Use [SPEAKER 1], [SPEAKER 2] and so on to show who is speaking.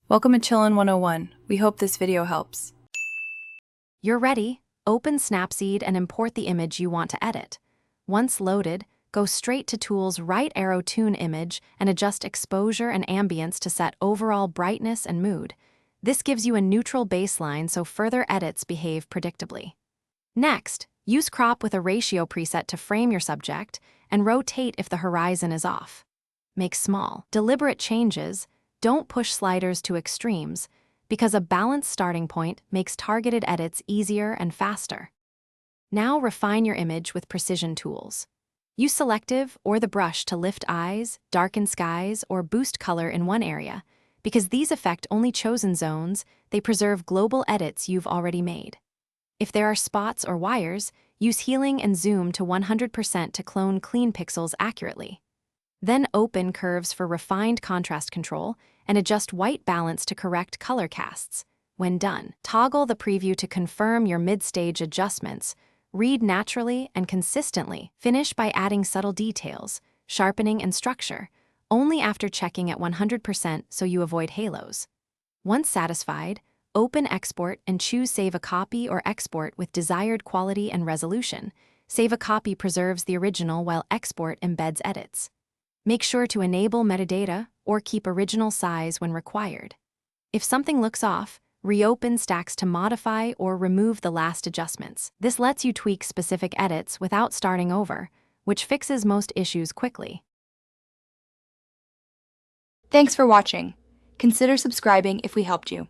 [SPEAKER 1] Welcome to Chillin' 101. We hope this video helps.
[SPEAKER 2] You're ready. Open Snapseed and import the image you want to edit. Once loaded, go straight to Tools, right arrow Tune Image, and adjust exposure and ambience to set overall brightness and mood. This gives you a neutral baseline so further edits behave predictably. Next, use Crop with a ratio preset to frame your subject and rotate if the horizon is off. Make small, deliberate changes. Don't push sliders to extremes, because a balanced starting point makes targeted edits easier and faster. Now refine your image with precision tools. Use selective or the brush to lift eyes, darken skies, or boost color in one area. Because these affect only chosen zones, they preserve global edits you've already made. If there are spots or wires, use healing and zoom to 100% to clone clean pixels accurately. Then open curves for refined contrast control and adjust white balance to correct color casts. When done, toggle the preview to confirm your mid-stage adjustments. Read naturally and consistently. Finish by adding subtle details, sharpening and structure, only after checking at 100% so you avoid halos. Once satisfied, open Export and choose Save a Copy or Export with desired quality and resolution. Save a Copy preserves the original while Export embeds edits. Make sure to enable metadata or keep original size when required. If something looks off, reopen Stacks to modify or remove the last adjustments. This lets you tweak specific edits without starting over, which fixes most issues quickly.
[SPEAKER 1] Thanks for watching. Consider subscribing if we helped you.